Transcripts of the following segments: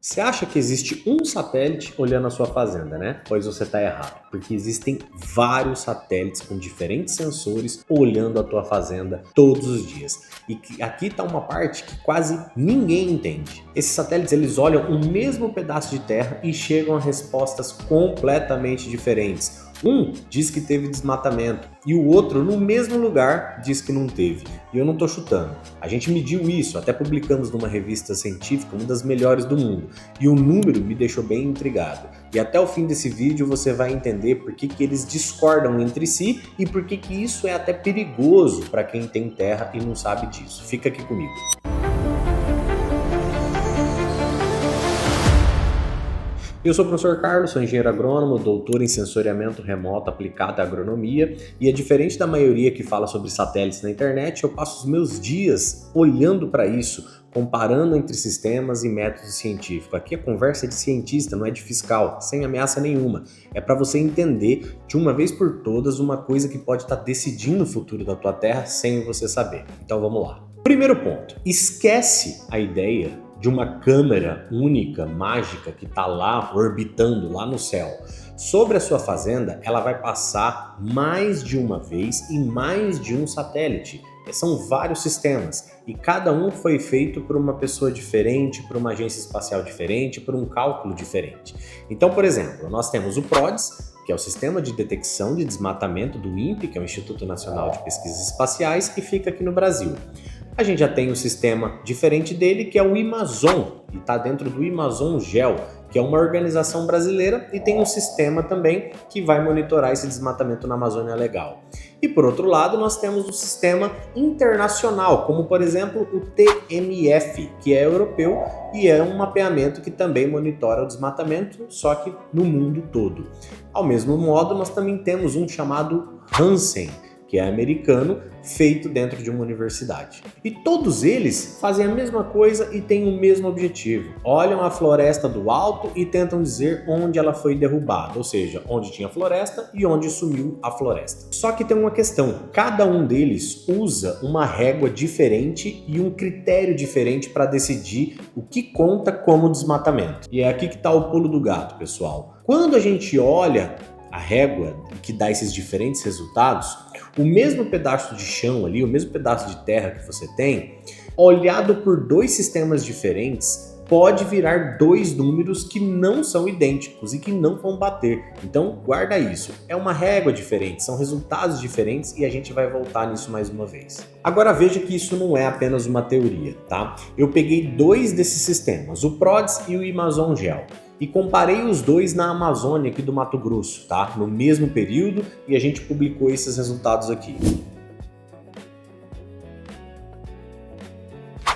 Você acha que existe um satélite olhando a sua fazenda, né? Pois você está errado, porque existem vários satélites com diferentes sensores olhando a tua fazenda todos os dias. Aqui está uma parte que quase ninguém entende. Esses satélites eles olham o mesmo pedaço de terra e chegam a respostas completamente diferentes. Um diz que teve desmatamento e o outro, no mesmo lugar, diz que não teve. E eu não estou chutando. A gente mediu isso, até publicamos numa revista científica, uma das melhores do mundo. E o número me deixou bem intrigado. E até o fim desse vídeo você vai entender por que eles discordam entre si e por que isso é até perigoso para quem tem terra e não sabe disso. Fica aqui comigo. Eu sou o professor Carlos, sou engenheiro agrônomo, doutor em sensoriamento remoto aplicado à agronomia e é diferente da maioria que fala sobre satélites na internet, eu passo os meus dias olhando para isso, comparando entre sistemas e métodos científicos. Aqui a conversa é de cientista, não é de fiscal, sem ameaça nenhuma. É para você entender de uma vez por todas uma coisa que pode estar decidindo o futuro da tua terra sem você saber. Então vamos lá. Primeiro ponto, esquece a ideia de uma câmera única, mágica, que está lá orbitando lá no céu. Sobre a sua fazenda, ela vai passar mais de uma vez e mais de um satélite. São vários sistemas e cada um foi feito por uma pessoa diferente, por uma agência espacial diferente, por um cálculo diferente. Então, por exemplo, nós temos o PRODES, que é o Sistema de Detecção de Desmatamento do INPE, que é o Instituto Nacional de Pesquisas Espaciais, que fica aqui no Brasil. A gente já tem um sistema diferente dele, que é o IMAZON, e está dentro do IMAZON GEL, que é uma organização brasileira e tem um sistema também que vai monitorar esse desmatamento na Amazônia Legal. E por outro lado, nós temos um sistema internacional, como por exemplo o TMF, que é europeu e é um mapeamento que também monitora o desmatamento, só que no mundo todo. Ao mesmo modo, nós também temos um chamado Hansen, que é americano, feito dentro de uma universidade. E todos eles fazem a mesma coisa e têm o mesmo objetivo. Olham a floresta do alto e tentam dizer onde ela foi derrubada, ou seja, onde tinha floresta e onde sumiu a floresta. Só que tem uma questão, cada um deles usa uma régua diferente e um critério diferente para decidir o que conta como desmatamento. E é aqui que está o pulo do gato, pessoal. Quando a gente olha a régua que dá esses diferentes resultados, o mesmo pedaço de chão ali, o mesmo pedaço de terra que você tem, olhado por dois sistemas diferentes, pode virar dois números que não são idênticos e que não vão bater. Então guarda isso, é uma régua diferente, são resultados diferentes e a gente vai voltar nisso mais uma vez. Agora veja que isso não é apenas uma teoria, tá? Eu peguei dois desses sistemas, o PRODES e o IMAZON GEL, e comparei os dois na Amazônia aqui do Mato Grosso, tá? No mesmo período, e a gente publicou esses resultados aqui.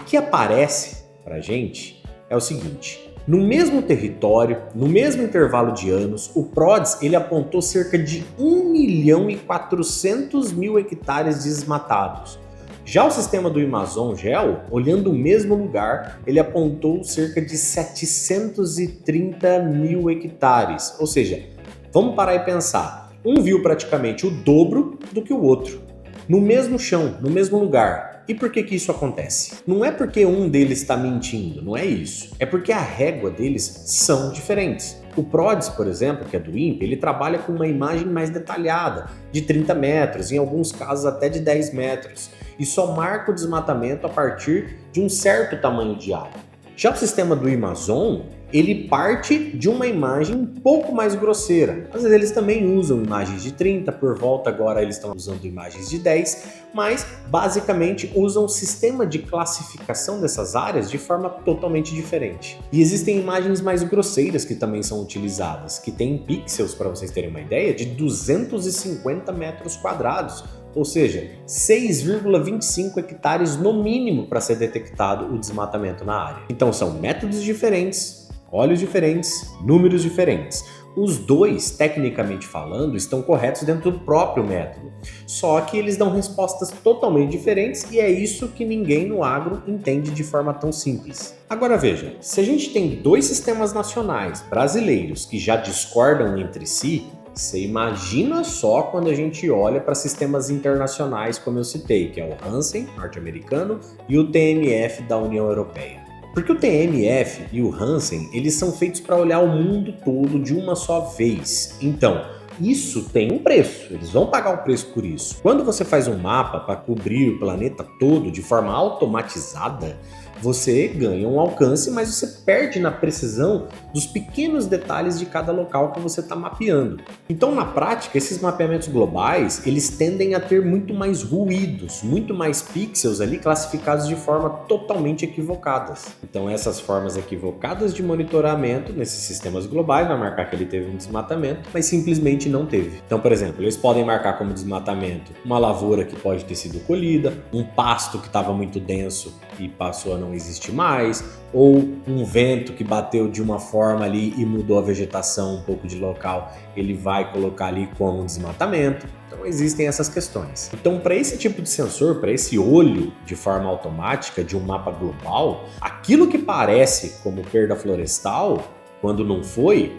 O que aparece pra gente é o seguinte: no mesmo território, no mesmo intervalo de anos, o PRODES ele apontou cerca de 1.400.000 hectares desmatados. Já o sistema do IMAZON GEL, olhando o mesmo lugar, ele apontou cerca de 730.000 hectares. Ou seja, vamos parar e pensar, um viu praticamente o dobro do que o outro, no mesmo chão, no mesmo lugar. E por que isso acontece? Não é porque um deles está mentindo, não é isso. É porque a régua deles são diferentes. O PRODES, por exemplo, que é do INPE, ele trabalha com uma imagem mais detalhada, de 30 metros, em alguns casos até de 10 metros, e só marca o desmatamento a partir de um certo tamanho de área. Já o sistema do IMAZON, ele parte de uma imagem um pouco mais grosseira. Às vezes eles também usam imagens de 30, por volta agora eles estão usando imagens de 10, mas basicamente usam um sistema de classificação dessas áreas de forma totalmente diferente. E existem imagens mais grosseiras que também são utilizadas, que têm pixels, para vocês terem uma ideia, de 250 metros quadrados, ou seja, 6,25 hectares no mínimo para ser detectado o desmatamento na área. Então são métodos diferentes, olhos diferentes, números diferentes. Os dois, tecnicamente falando, estão corretos dentro do próprio método, só que eles dão respostas totalmente diferentes e é isso que ninguém no agro entende de forma tão simples. Agora veja, se a gente tem dois sistemas nacionais brasileiros que já discordam entre si, você imagina só quando a gente olha para sistemas internacionais, como eu citei, que é o Hansen, norte-americano, e o TMF da União Europeia. Porque o TMF e o Hansen, eles são feitos para olhar o mundo todo de uma só vez. Então, isso tem um preço, eles vão pagar o preço por isso. Quando você faz um mapa para cobrir o planeta todo de forma automatizada, você ganha um alcance, mas você perde na precisão dos pequenos detalhes de cada local que você está mapeando. Então, na prática, esses mapeamentos globais, eles tendem a ter muito mais ruídos, muito mais pixels ali classificados de forma totalmente equivocadas. Então, essas formas equivocadas de monitoramento nesses sistemas globais vai marcar que ele teve um desmatamento, mas simplesmente não teve. Então, por exemplo, eles podem marcar como desmatamento uma lavoura que pode ter sido colhida, um pasto que estava muito denso e passou a não existe mais, ou um vento que bateu de uma forma ali e mudou a vegetação um pouco de local, ele vai colocar ali como um desmatamento. Então existem essas questões. Então, para esse tipo de sensor, para esse olho de forma automática de um mapa global, aquilo que parece como perda florestal, quando não foi,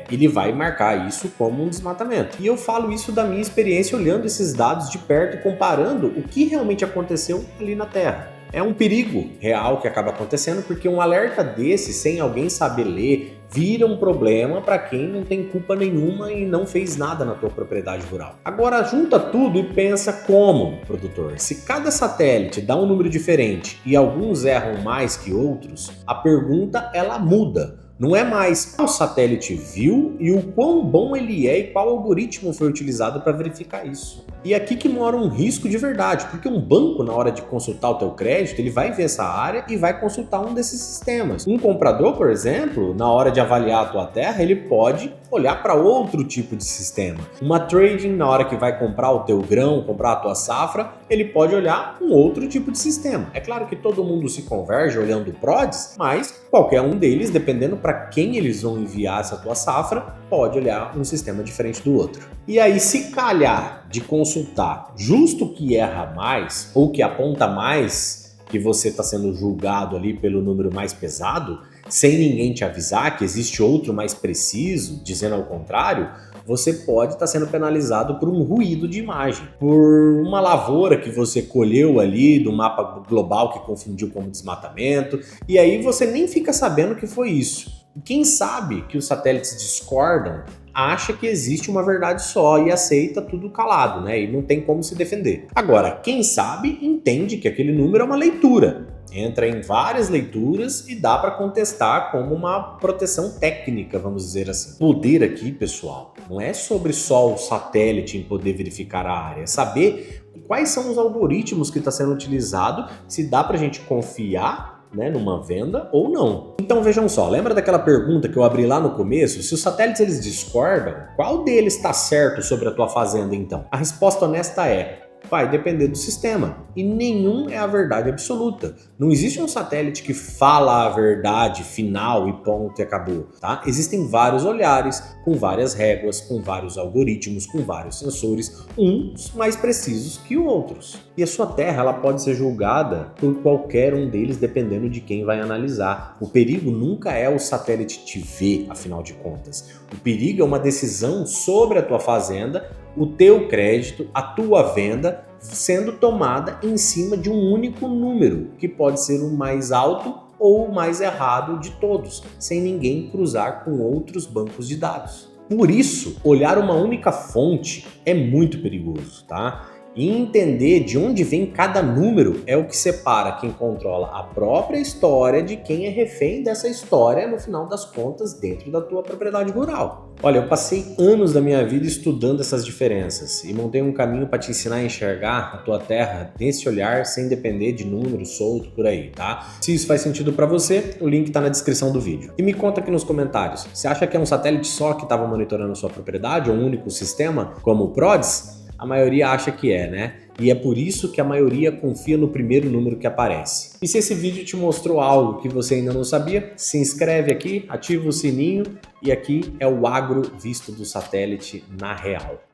ele vai marcar isso como um desmatamento. E eu falo isso da minha experiência olhando esses dados de perto e comparando o que realmente aconteceu ali na Terra. É um perigo real que acaba acontecendo, porque um alerta desse, sem alguém saber ler, vira um problema para quem não tem culpa nenhuma e não fez nada na tua propriedade rural. Agora junta tudo e pensa como, produtor. Se cada satélite dá um número diferente e alguns erram mais que outros, a pergunta ela muda. Não é mais qual satélite viu e o quão bom ele é e qual algoritmo foi utilizado para verificar isso. E aqui que mora um risco de verdade, porque um banco, na hora de consultar o teu crédito, ele vai ver essa área e vai consultar um desses sistemas. Um comprador, por exemplo, na hora de avaliar a tua terra, ele pode olhar para outro tipo de sistema. Uma trading, na hora que vai comprar o teu grão, comprar a tua safra, ele pode olhar um outro tipo de sistema. É claro que todo mundo se converge olhando PRODES, mas qualquer um deles, dependendo para quem eles vão enviar essa tua safra, pode olhar um sistema diferente do outro. E aí, se calhar de consultar justo que erra mais ou que aponta mais que você está sendo julgado ali pelo número mais pesado, sem ninguém te avisar que existe outro mais preciso, dizendo ao contrário, você pode estar sendo penalizado por um ruído de imagem, por uma lavoura que você colheu ali do mapa global que confundiu como desmatamento, e aí você nem fica sabendo que foi isso. Quem sabe que os satélites discordam, acha que existe uma verdade só e aceita tudo calado, né? E não tem como se defender. Agora, quem sabe entende que aquele número é uma leitura. Entra em várias leituras e dá para contestar como uma proteção técnica, vamos dizer assim. Poder aqui, pessoal, não é sobre só o satélite em poder verificar a área, é saber quais são os algoritmos que está sendo utilizado, se dá para a gente confiar, né, numa venda ou não. Então vejam só, lembra daquela pergunta que eu abri lá no começo? Se os satélites eles discordam, qual deles está certo sobre a tua fazenda então? A resposta honesta é: vai depender do sistema, e nenhum é a verdade absoluta. Não existe um satélite que fala a verdade final e ponto e acabou, tá? Existem vários olhares, com várias réguas, com vários algoritmos, com vários sensores, uns mais precisos que outros. E a sua terra ela pode ser julgada por qualquer um deles, dependendo de quem vai analisar. O perigo nunca é o satélite te ver, afinal de contas. O perigo é uma decisão sobre a tua fazenda, o teu crédito, a tua venda sendo tomada em cima de um único número, que pode ser o mais alto ou o mais errado de todos, sem ninguém cruzar com outros bancos de dados. Por isso, olhar uma única fonte é muito perigoso, tá? E entender de onde vem cada número é o que separa quem controla a própria história de quem é refém dessa história no final das contas dentro da tua propriedade rural. Olha, eu passei anos da minha vida estudando essas diferenças e montei um caminho para te ensinar a enxergar a tua terra nesse olhar sem depender de números soltos por aí, tá? Se isso faz sentido para você, o link tá na descrição do vídeo. E me conta aqui nos comentários, você acha que é um satélite só que estava monitorando a sua propriedade ou um único sistema, como o PRODES? A maioria acha que é, né? E é por isso que a maioria confia no primeiro número que aparece. E se esse vídeo te mostrou algo que você ainda não sabia, se inscreve aqui, ativa o sininho e aqui é o agro visto do satélite na real.